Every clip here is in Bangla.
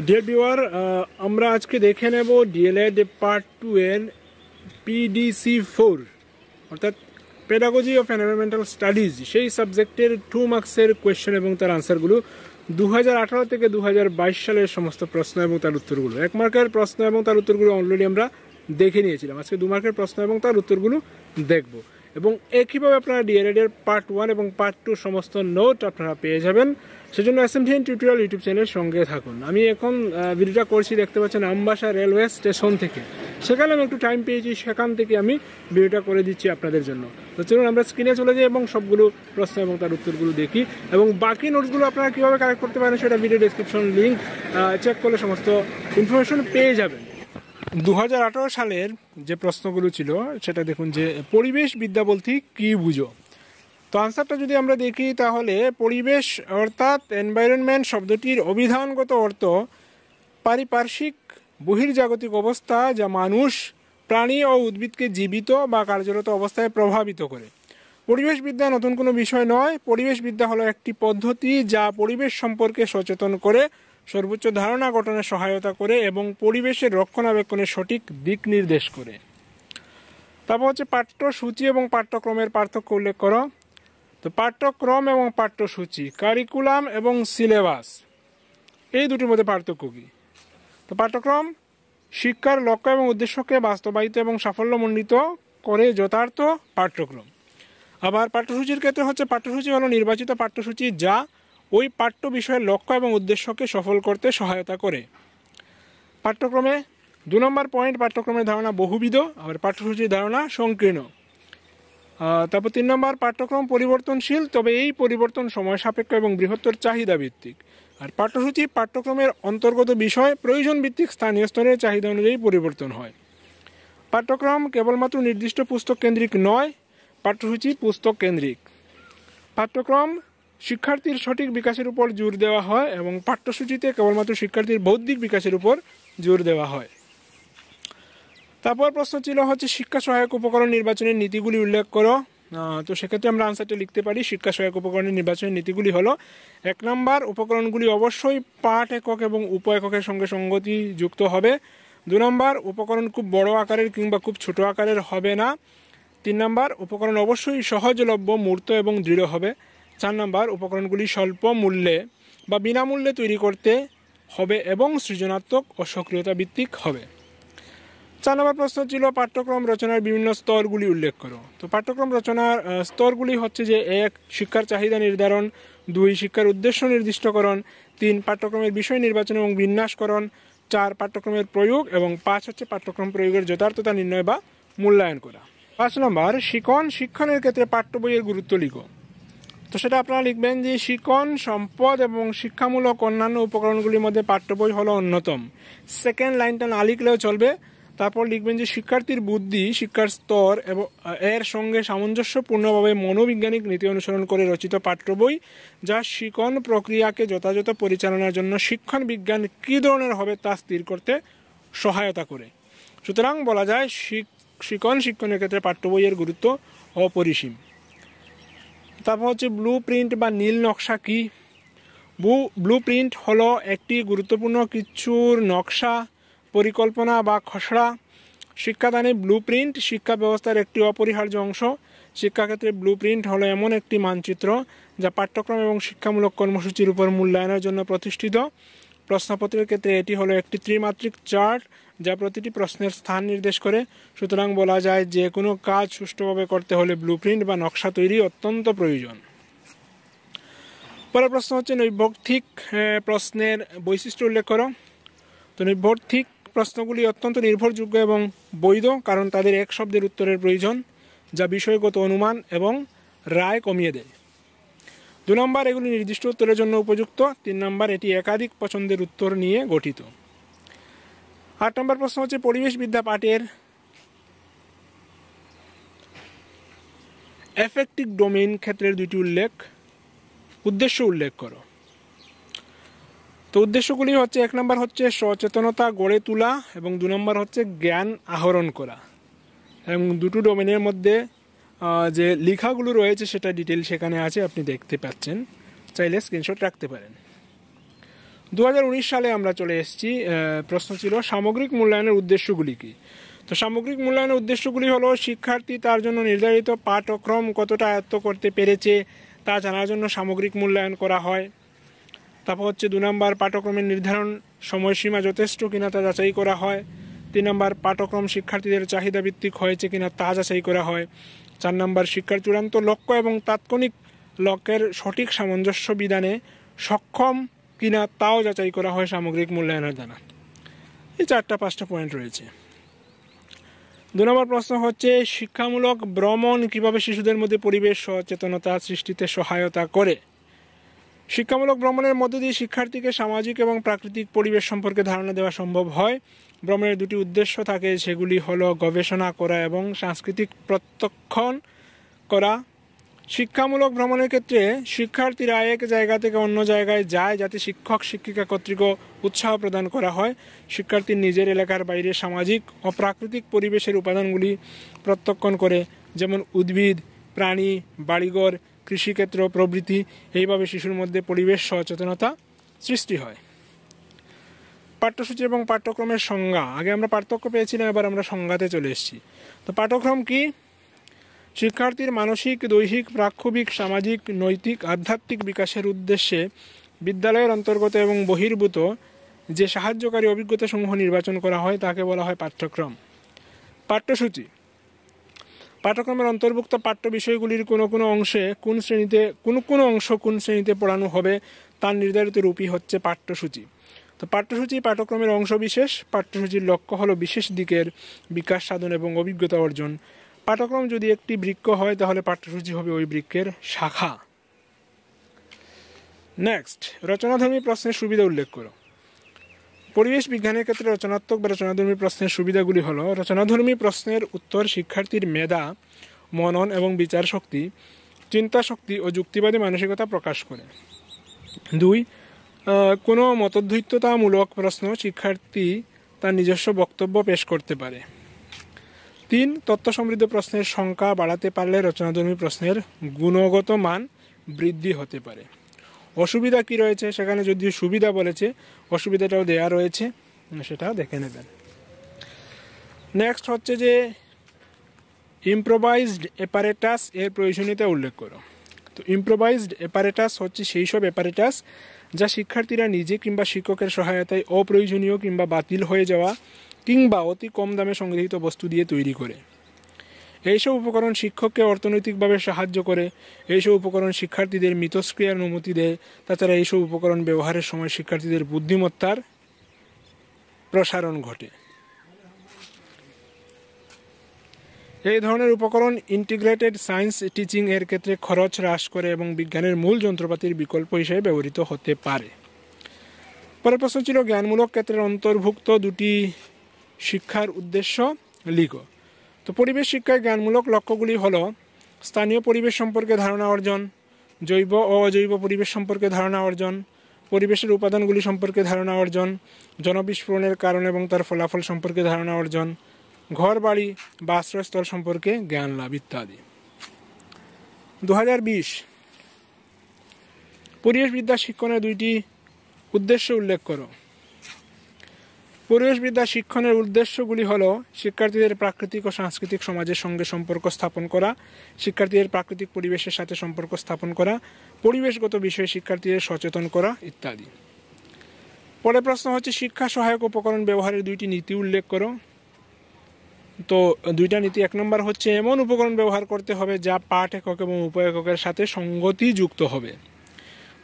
ডিয়ার ভিউয়ার, আমরা আজকে দেখে নেব ডিএলএড পার্ট 2 এর PDC4 অর্থাৎ পেডাগজি অফ এনভায়রনমেন্টাল স্টাডিজ সেই সাবজেক্টের 2 মার্কসের কোয়েশ্চেন এবং তার আনসারগুলো 2018 থেকে 2022 সালের সমস্ত প্রশ্ন এবং তার উত্তরগুলো। 1 মার্কের প্রশ্ন এবং তার উত্তরগুলো অলরেডি আমরা দেখে নিয়েছিলাম। আজকে 2 মার্কের প্রশ্ন এবং তার উত্তরগুলো দেখব এবং একইভাবে আপনারা ডিএলএড এর পার্ট 1 এবং পার্ট 2 সমস্ত নোট আপনারা পেয়ে যাবেন। সেজন্য এসএমটিএন টিউটোরিয়াল ইউটিউব চ্যানেলের সঙ্গে থাকুন। আমি এখন ভিডিওটা করছি, দেখতে পাচ্ছেন, আমবাসা রেলওয়ে স্টেশন থেকে। সেখানে আমি একটু টাইম পেয়েছি, সেখান থেকে আমি ভিডিওটা করে দিচ্ছি আপনাদের জন্য। তো চলুন আমরা স্ক্রিনে চলে যাই এবং সবগুলো প্রশ্ন এবং তার উত্তরগুলো দেখি এবং বাকি নোটসগুলো আপনারা কীভাবে কালেক্ট করতে পারেন সেটা ভিডিও ডেসক্রিপশন লিঙ্ক চেক করলে সমস্ত ইনফরমেশন পেয়ে যাবেন। 2018 সালের যে প্রশ্নগুলো ছিল সেটা দেখুন, যে পরিবেশ বিদ্যা বলতে কী বুঝো। তো আনসারটা যদি আমরা দেখি তাহলে পরিবেশ অর্থাৎ এনভায়রনমেন্ট শব্দটির অভিধানগত অর্থ পারিপার্শ্বিক বহির্জাগতিক অবস্থা যা মানুষ, প্রাণী ও উদ্ভিদকে জীবিত বা কার্যরত অবস্থায় প্রভাবিত করে। পরিবেশবিদ্যা নতুন কোনো বিষয় নয়। পরিবেশবিদ্যা হলো একটি পদ্ধতি যা পরিবেশ সম্পর্কে সচেতন করে, সর্বোচ্চ ধারণা গঠনে সহায়তা করে এবং পরিবেশের রক্ষণাবেক্ষণের সঠিক দিক নির্দেশ করে। তারপর হচ্ছে পাঠ্যসূচি এবং পাঠ্যক্রমের পার্থক্য উল্লেখ করো। তো পাঠ্যক্রম এবং পাঠ্যসূচি, কারিকুলাম এবং সিলেবাস, এই দুটির মধ্যে পার্থক্য কী? তো পাঠ্যক্রম শিক্ষার লক্ষ্য এবং উদ্দেশ্যকে বাস্তবায়িত এবং সাফল্যমণ্ডিত করে যথার্থ পাঠ্যক্রম। আবার পাঠ্যসূচির ক্ষেত্রে হচ্ছে পাঠ্যসূচি হলো নির্বাচিত পাঠ্যসূচি যা ওই পাঠ্য বিষয়ের লক্ষ্য এবং উদ্দেশ্যকে সফল করতে সহায়তা করে। পাঠ্যক্রমে 2 নম্বর পয়েন্ট, পাঠ্যক্রমের ধারণা বহুবিধ, আবার পাঠ্যসূচির ধারণা সংকীর্ণ। তারপর 3 নম্বর, পাঠ্যক্রম পরিবর্তনশীল, তবে এই পরিবর্তন সময় সাপেক্ষ এবং বৃহত্তর চাহিদা ভিত্তিক। আর পাঠ্যসূচি পাঠ্যক্রমের অন্তর্গত বিষয় প্রয়োজন ভিত্তিক স্থানীয় স্তরের চাহিদা অনুযায়ী পরিবর্তন হয়। পাঠ্যক্রম কেবলমাত্র নির্দিষ্ট পুস্তক কেন্দ্রিক নয়, পাঠ্যসূচি পুস্তক কেন্দ্রিক। পাঠ্যক্রম শিক্ষার্থীর সঠিক বিকাশের উপর জোর দেওয়া হয় এবং পাঠ্যসূচিতে কেবলমাত্র শিক্ষার্থীর বৌদ্ধিক বিকাশের উপর জোর দেওয়া হয়। তারপর প্রশ্ন ছিল হচ্ছে শিক্ষা সহায়ক উপকরণ নির্বাচনের নীতিগুলি উল্লেখ করো। তো সেক্ষেত্রে আমরা আনসারটা লিখতে পারি, শিক্ষা সহায়ক উপকরণের নির্বাচনের নীতিগুলি হলো: 1 নম্বর, উপকরণগুলি অবশ্যই পাঠ একক এবং উপ এককের সঙ্গে সঙ্গতি যুক্ত হবে। 2 নম্বর, উপকরণ খুব বড় আকারের কিংবা খুব ছোট আকারের হবে না। 3 নম্বর, উপকরণ অবশ্যই সহজলভ্য, মূর্ত এবং দৃঢ় হবে। 4 নম্বর, উপকরণগুলি স্বল্প মূল্যে বা বিনামূল্যে তৈরি করতে হবে এবং সৃজনাত্মক ও সক্রিয়তা ভিত্তিক হবে। 4 নম্বর প্রশ্ন ছিল পাঠ্যক্রম রচনার বিভিন্ন স্তরগুলি উল্লেখ করো। তো পাঠ্যক্রম রচনার স্তরগুলি হচ্ছে যে 1 শিক্ষার চাহিদা নির্ধারণ, 2 শিক্ষার উদ্দেশ্য নির্দিষ্টকরণ, 3 পাঠ্যক্রমের বিষয় নির্বাচন এবং বিন্যাসকরণ, 4 পাঠ্যক্রমের প্রয়োগ এবং 5 হচ্ছে পাঠ্যক্রম প্রয়োগের যথার্থতা নির্ণয় বা মূল্যায়ন করা। 5 নম্বর, শিক্ষণের ক্ষেত্রে পাঠ্য বইয়ের গুরুত্ব লিখো। তো সেটা আপনারা লিখবেন যে শিক্ষণ সম্পদ এবং শিক্ষামূলক অন্যান্য উপকরণগুলির মধ্যে পাঠ্য বই হলো অন্যতম। সেকেন্ড লাইনটা না লিখলেও চলবে। তারপর লিখবেন যে শিক্ষার্থীর বুদ্ধি, শিক্ষার স্তর এবং এর সঙ্গে সামঞ্জস্যপূর্ণভাবে মনোবৈজ্ঞানিক নীতি অনুসরণ করে রচিত পাঠ্য বই যা শিক্ষণ প্রক্রিয়াকে যথাযথ পরিচালনার জন্য শিক্ষণ বিজ্ঞান কী ধরনের হবে তা স্থির করতে সহায়তা করে। সুতরাং বলা যায় শিক্ষণের ক্ষেত্রে পাঠ্য বইয়ের গুরুত্ব অপরিসীম। তারপর হচ্ছে ব্লু প্রিন্ট বা নীল নকশা কি? ব্লু প্রিন্ট হলো একটি গুরুত্বপূর্ণ কিছুর নকশা, পরিকল্পনা বা খসড়া। শিক্ষাদানে ব্লু প্রিন্ট শিক্ষা ব্যবস্থার একটি অপরিহার্য অংশ। শিক্ষাক্ষেত্রে ব্লু প্রিন্ট হলো এমন একটি মানচিত্র যা পাঠ্যক্রম এবং শিক্ষামূলক কর্মসূচির উপর মূল্যায়নের জন্য প্রতিষ্ঠিত। প্রশ্নপত্রের ক্ষেত্রে এটি হলো একটি ত্রিমাত্রিক চার্ট যা প্রতিটি প্রশ্নের স্থান নির্দেশ করে। সুতরাং বলা যায় যে কোনো কাজ সুষ্ঠুভাবে করতে হলে ব্লু প্রিন্ট বা নকশা তৈরি অত্যন্ত প্রয়োজন। পরের প্রশ্ন হচ্ছে নৈর্ব্যক্তিক প্রশ্নের বৈশিষ্ট্য উল্লেখ করো। তো নৈর্ব্যক্তিক প্রশ্নগুলি অত্যন্ত নির্ভরযোগ্য এবং বৈধ, কারণ তাদের এক শব্দের উত্তরের প্রয়োজন যা বিষয়গত অনুমান এবং রায় কমিয়ে দেয়। 2 নম্বর, এগুলি নির্দিষ্ট উত্তরের জন্য উপযুক্ত। 3 নম্বর, এটি একাধিক পছন্দের উত্তর নিয়ে গঠিত। 8 নম্বর প্রশ্ন হচ্ছে পরিবেশবিদ্যা পাঠের এফেক্টিভ ডোমেইন ক্ষেত্রের 2টি উদ্দেশ্য উল্লেখ করো। তো উদ্দেশ্যগুলি হচ্ছে 1 নম্বর হচ্ছে সচেতনতা গড়ে তোলা এবং 2 নম্বর হচ্ছে জ্ঞান আহরণ করা। এবং দুটো ডোমেনের মধ্যে যে লেখাগুলো রয়েছে সেটা ডিটেল সেখানে আছে, আপনি দেখতে পাচ্ছেন, চাইলে স্ক্রিনশট রাখতে পারেন। 2019 সালে আমরা চলে এসেছি। প্রশ্ন ছিল সামগ্রিক মূল্যায়নের উদ্দেশ্যগুলি কি। তো সামগ্রিক মূল্যায়নের উদ্দেশ্যগুলি হলো শিক্ষার্থী তার জন্য নির্ধারিত পাঠ্যক্রম কতটা আয়ত্ত করতে পেরেছে তা জানার জন্য সামগ্রিক মূল্যায়ন করা হয়। তারপর হচ্ছে 2 নম্বর পাঠ্যক্রমের নির্ধারণ সময়সীমা যথেষ্ট কিনা তা যাচাই করা হয়। 3 নম্বর পাঠ্যক্রম শিক্ষার্থীদের চাহিদা ভিত্তিক হয়েছে কিনা তা যাচাই করা হয়। 4 নম্বর শিক্ষার চূড়ান্ত লক্ষ্য এবং তাৎক্ষণিক লক্ষ্যের সঠিক সামঞ্জস্য বিধানে সক্ষম কিনা তাও যাচাই করা হয় সামগ্রিক মূল্যায়নের দ্বারা। এই 4-5টা পয়েন্ট রয়েছে। 2 নম্বর প্রশ্ন হচ্ছে শিক্ষামূলক ভ্রমণ কিভাবে শিশুদের মধ্যে পরিবেশ সচেতনতা সৃষ্টিতে সহায়তা করে। শিক্ষামূলক ভ্রমণের মধ্য দিয়ে শিক্ষার্থীকে সামাজিক এবং প্রাকৃতিক পরিবেশ সম্পর্কে ধারণা দেওয়া সম্ভব হয়। ভ্রমণের 2টি উদ্দেশ্য থাকে, সেগুলি হলো গবেষণা করা এবং সাংস্কৃতিক প্রত্যক্ষণ করা। শিক্ষামূলক ভ্রমণের ক্ষেত্রে শিক্ষার্থীরা এক জায়গা থেকে অন্য জায়গায় যায় যাতে শিক্ষক শিক্ষিকা কর্তৃক উৎসাহ প্রদান করা হয়। শিক্ষার্থীর নিজের এলাকার বাইরে সামাজিক ও প্রাকৃতিক পরিবেশের উপাদানগুলি প্রত্যক্ষণ করে, যেমন উদ্ভিদ, প্রাণী, বাড়িঘর, কৃষিক্ষেত্র প্রভৃতি। এইভাবে শিশুর মধ্যে পরিবেশ সচেতনতা সৃষ্টি হয়। পাঠ্যসূচি এবং পাঠ্যক্রমের সংজ্ঞা। আগে আমরা পার্থক্য পেয়েছিলাম, এবার আমরা সংজ্ঞাতে চলে এসেছি। তো পাঠ্যক্রম কি? শিক্ষার্থীর মানসিক, দৈহিক, প্রাক্ষবিক, সামাজিক, নৈতিক, আধ্যাত্মিক বিকাশের উদ্দেশ্যে বিদ্যালয়ের অন্তর্গত এবং বহির্ভূত যে সাহায্যকারী অভিজ্ঞতাসমূহ নির্বাচন করা হয় তাকে বলা হয় পাঠ্যক্রম। পাঠ্যসূচি পাঠ্যক্রমের অন্তর্ভুক্ত পাঠ্য বিষয়গুলির কোনো অংশ কোন শ্রেণীতে পড়ানো হবে তার নির্ধারিত রূপই হচ্ছে পাঠ্যসূচি। তো পাঠ্যসূচি পাঠ্যক্রমের অংশ বিশেষ। পাঠ্যসূচির লক্ষ্য হলো বিশেষ দিকের বিকাশ সাধন এবং অভিজ্ঞতা অর্জন। পাঠ্যক্রম যদি একটি বৃক্ষ হয় তাহলে পাঠ্যসূচি হবে ওই বৃক্ষের শাখা। নেক্সট, রচনাধর্মী প্রশ্নের সুবিধা উল্লেখ করো। পরিবেশ বিজ্ঞানের ক্ষেত্রে রচনাত্মক বা রচনাধর্মী প্রশ্নের সুবিধাগুলি হলো কোনো প্রশ্নের উত্তর শিক্ষার্থীর মেধা, মনন এবং বিচার শক্তি, চিন্তা শক্তি ও যুক্তিবাদী মানসিকতা প্রকাশ করে। 2, কোনো মতদ্বৈততামূলক প্রশ্ন শিক্ষার্থী তার নিজস্ব বক্তব্য পেশ করতে পারে। 3, তথ্য সমৃদ্ধ প্রশ্নের সংখ্যা বাড়াতে পারলে রচনাধর্মী প্রশ্নের গুণগত মান বৃদ্ধি হতে পারে। অসুবিধা কি রয়েছে সেখানে, যদিও সুবিধা বলেছে অসুবিধাটাও দেয়া রয়েছে, সেটা দেখে নেবেন। নেক্সট হচ্ছে যে ইম্প্রোভাইজড অ্যাপারেটাস এর প্রয়োজনীয়তা উল্লেখ করো। তো ইম্প্রোভাইজড অ্যাপারেটাস হচ্ছে সেই সব অ্যাপারেটাস যা শিক্ষার্থীরা নিজে কিংবা শিক্ষকের সহায়তায় অপ্রয়োজনীয় কিংবা বাতিল হয়ে যাওয়া কিংবা অতি কম দামে সংগৃহীত বস্তু দিয়ে তৈরি করে। এইসব উপকরণ শিক্ষককে অর্থনৈতিকভাবে সাহায্য করে। এইসব উপকরণ শিক্ষার্থীদের মিথস্ক্রিয়ার অনুমতি দেয়। তাছাড়া এইসব উপকরণ ব্যবহারের সময় শিক্ষার্থীদের বুদ্ধিমত্তার প্রসারণ ঘটে। এই ধরনের উপকরণ ইন্টিগ্রেটেড সায়েন্স টিচিং এর ক্ষেত্রে খরচ হ্রাস করে এবং বিজ্ঞানের মূল যন্ত্রপাতির বিকল্প হিসেবে ব্যবহৃত হতে পারে। পরের প্রশ্ন ছিল জ্ঞানমূলক ক্ষেত্রের অন্তর্ভুক্ত 2টি শিক্ষার উদ্দেশ্য লিখো। তো পরিবেশ শিক্ষায় জ্ঞানমূলক লক্ষ্যগুলি হলো স্থানীয় পরিবেশ সম্পর্কে ধারণা অর্জন, জৈব ও অজৈব পরিবেশ সম্পর্কে ধারণা অর্জন, পরিবেশের উপাদানগুলি সম্পর্কে ধারণা অর্জন, জনবিস্ফোরণের কারণ এবং তার ফলাফল সম্পর্কে ধারণা অর্জন, ঘর বাড়ি বা আশ্রয়স্থল সম্পর্কে জ্ঞান লাভ ইত্যাদি। 2020 পরিবেশবিদ্যা শিক্ষণের 2টি উদ্দেশ্য উল্লেখ করো। পরিবেশবিদ্যা শিক্ষণের উদ্দেশ্যগুলি হলো শিক্ষার্থীদের প্রাকৃতিক ও সাংস্কৃতিক সমাজের সঙ্গে সম্পর্ক স্থাপন করা, শিক্ষার্থীদের প্রাকৃতিক পরিবেশের সাথে সম্পর্ক স্থাপন করা, পরিবেশগত বিষয়ে শিক্ষার্থীদের সচেতন করা ইত্যাদি। পরের প্রশ্ন হচ্ছে শিক্ষা সহায়ক উপকরণ ব্যবহারের 2টি নীতি উল্লেখ করো। তো 2টা নীতি, 1 নম্বর হচ্ছে এমন উপকরণ ব্যবহার করতে হবে যা পাঠ একক এবং উপ এককের সাথে সঙ্গতিযুক্ত হবে।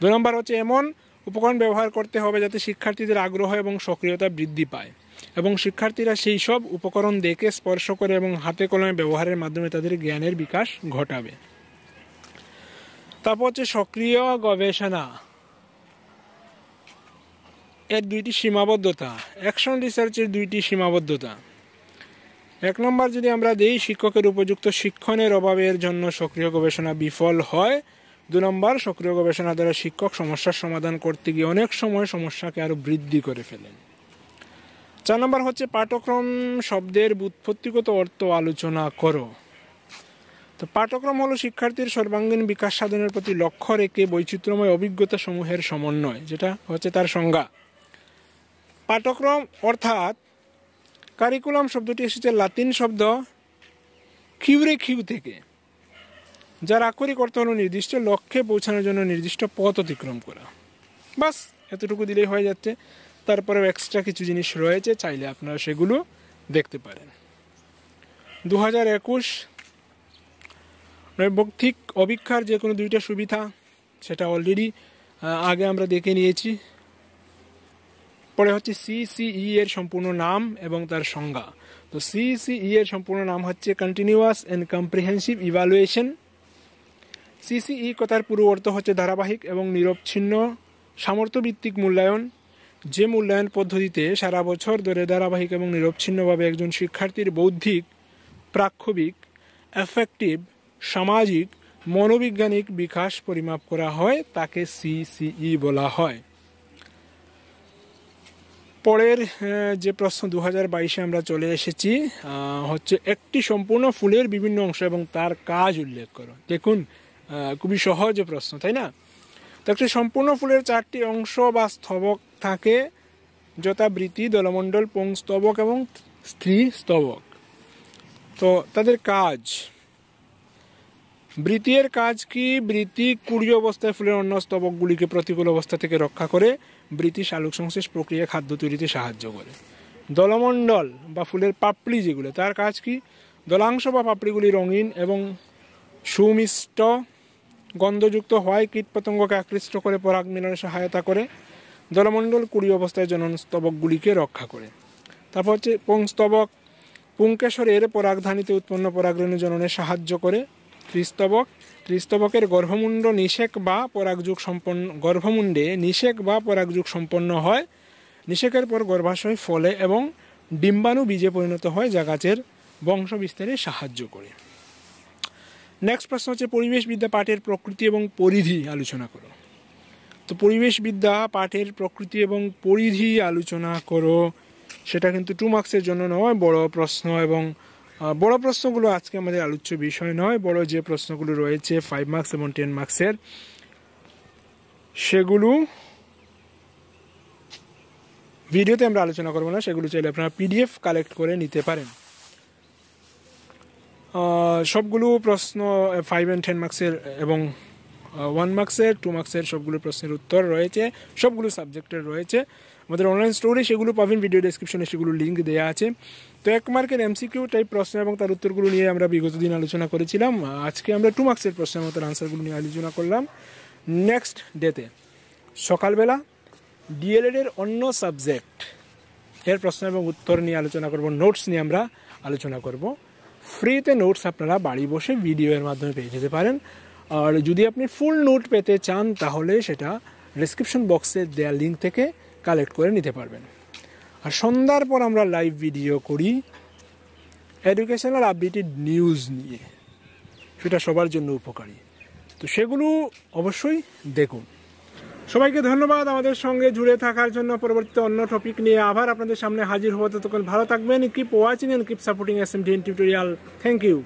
2 নম্বর হচ্ছে এমন উপকরণ ব্যবহার করতে হবে যাতে শিক্ষার্থীদের আগ্রহ এবং সক্রিয়তা বৃদ্ধি পায় এবং শিক্ষার্থীরা সেই সব উপকরণ দেখে, স্পর্শ করে এবং হাতে কলমে ব্যবহারের মাধ্যমে তাদের জ্ঞানের বিকাশ ঘটাবে। তারপর হচ্ছে সক্রিয় গবেষণা এর 2টি সীমাবদ্ধতা, অ্যাকশন রিসার্চের 2টি সীমাবদ্ধতা। 1 নম্বর যদি আমরা দেই, শিক্ষকের উপযুক্ত শিক্ষণের অভাবের জন্য সক্রিয় গবেষণা বিফল হয়। 2 নম্বর, সক্রিয় গবেষণা দ্বারা শিক্ষক সমস্যার সমাধান করতে গিয়ে অনেক সময় সমস্যাকে আরও বৃদ্ধি করে ফেলেন। 4 নম্বর হচ্ছে পাঠ্যক্রম শব্দের ব্যুৎপত্তিগত অর্থ আলোচনা করো। তো পাঠ্যক্রম হলো শিক্ষার্থীর সর্বাঙ্গীন বিকাশ সাধনের প্রতি লক্ষ্য রেখে বৈচিত্র্যময় অভিজ্ঞতা সমূহের সমন্বয়, যেটা হচ্ছে তার সংজ্ঞা। পাঠ্যক্রম অর্থাৎ কারিকুলাম শব্দটি এসেছে লাতিন শব্দ কিউরে কিউ থেকে, যার আক্ষরিক অর্থ হলো নির্দিষ্ট লক্ষ্যে পৌঁছানোর জন্য নির্দিষ্ট পথ অতিক্রম করা। বাস এতটুকু দিলেই হয়ে যাচ্ছে। তারপরেও এক্সট্রা কিছু জিনিস রয়েছে, চাইলে আপনারা সেগুলো দেখতে পারেন। 2021 নৈর্ব্যক্তিক অভিক্ষার যে কোনো দুইটা সুবিধা, সেটা অলরেডি আগে আমরা দেখে নিয়েছি। পরে হচ্ছে সিসিই এর সম্পূর্ণ নাম এবং তার সংজ্ঞা। তো সিসিই এর সম্পূর্ণ নাম হচ্ছে continuous and comprehensive evaluation. CCE কথার পুরো অর্থ হচ্ছে ধারাবাহিক এবং নিরবচ্ছিন্ন সামর্থ্যভিত্তিক মূল্যায়ন, যে মূল্যায়ন পদ্ধতিতে সারা বছর ধরে ধারাবাহিক এবং নিরবচ্ছিন্নভাবে একজন শিক্ষার্থীর বৌদ্ধিক, প্রাক্ষবিক, এফেক্টিভ, সামাজিক, মনোবৈজ্ঞানিক বিকাশ পরিমাপ করা হয়, তাকে সিসিই বলা হয়। পরের যে প্রশ্ন 2022-এ আমরা চলে এসেছি হচ্ছে একটি সম্পূর্ণ ফুলের বিভিন্ন অংশ এবং তার কাজ উল্লেখ করো। দেখুন খুবই সহজ প্রশ্ন, তাই না? তো একটি সম্পূর্ণ ফুলের 4টি অংশ বা স্তবক থাকে, যথা বৃতি, দলমণ্ডল, পুংস্তবক এবং স্ত্রী স্তবক। তো তাদের কাজ, বৃতির কাজ কি? বৃতি কুড়ি অবস্থায় ফুলের অন্য স্তবকগুলিকে প্রতিকূল অবস্থা থেকে রক্ষা করে। বৃতি সালোক সংশ্লেষ প্রক্রিয়ায় খাদ্য তৈরিতে সাহায্য করে। দলমণ্ডল বা ফুলের পাপড়ি যেগুলো, তার কাজ কি? দলাংশ বা পাপড়িগুলি রঙিন এবং সুমিষ্ট গন্ধযুক্ত হওয়ায় কীটপতঙ্গকে আকৃষ্ট করে পরাগ মিলনে সহায়তা করে। দলমণ্ডল কুড়ি অবস্থায় জনন স্তবকগুলিকে রক্ষা করে। তারপর হচ্ছে পুংস্তবক, পুংকেশরের পরাগধানীতে উৎপন্ন পরাগরেণু জননে সাহায্য করে। ত্রিস্তবকের গর্ভমুণ্ডে নিষেক বা পরাগযুগ সম্পন্ন হয়। নিষেকের পর গর্ভাশয় ফলে এবং ডিম্বাণু বীজে পরিণত হয়, যা গাছের বংশ বিস্তারে সাহায্য করে। নেক্সট প্রশ্ন হচ্ছে পরিবেশবিদ্যা পাঠের প্রকৃতি এবং পরিধি আলোচনা করো। তো পরিবেশবিদ্যা পাঠের প্রকৃতি এবং পরিধি আলোচনা করো, সেটা কিন্তু 2 মার্কসের জন্য নয়, বড় প্রশ্ন। এবং বড় প্রশ্নগুলো আজকে আমাদের আলোচ্য বিষয় নয়। বড় যে প্রশ্নগুলো রয়েছে 5 মার্কস এবং 10 মার্কসের, সেগুলো ভিডিওতে আমরা আলোচনা করবো না, সেগুলো চাইলে আপনারা PDF কালেক্ট করে নিতে পারেন। সবগুলো প্রশ্ন 5 and 10 মার্কসের এবং 1 মার্কসের, 2 মার্কসের সবগুলো প্রশ্নের উত্তর রয়েছে, সবগুলো সাবজেক্টের রয়েছে আমাদের অনলাইন স্টোরে, সেগুলো পাবেন ভিডিও ডেসক্রিপশনে, সেগুলো লিঙ্ক দেওয়া আছে। তো 1 মার্কের MCQ টাইপ প্রশ্ন এবং তার উত্তরগুলো নিয়ে আমরা বিগত দিন আলোচনা করেছিলাম। আজকে আমরা 2 মার্কসের প্রশ্নের মতো আনসারগুলো নিয়ে আলোচনা করলাম। নেক্সট ডেতে সকালবেলা DLED এর অন্য সাবজেক্ট এর প্রশ্ন এবং উত্তর নিয়ে আলোচনা করব, নোটস নিয়ে আমরা আলোচনা করব। ফ্রিতে নোটস আপনারা বাড়ি বসে ভিডিওর মাধ্যমে পেয়ে যেতে পারেন। আর যদি আপনি ফুল নোট পেতে চান তাহলে সেটা ডেসক্রিপশন বক্সে দেওয়া লিঙ্ক থেকে কালেক্ট করে নিতে পারবেন। আর সন্ধ্যার পর আমরা লাইভ ভিডিও করি এডুকেশনাল আপডেটেড নিউজ নিয়ে, সেটা সবার জন্য উপকারী। তো সেগুলো অবশ্যই দেখুন। সবাইকে ধন্যবাদ আমাদের সঙ্গে জুড়ে থাকার জন্য। পরবর্তীতে অন্য টপিক নিয়ে আবার আপনাদের সামনে হাজির হবো। ততক্ষণ ভালো থাকবেন। Keep watching and keep supporting SMTN tutorial. Thank you.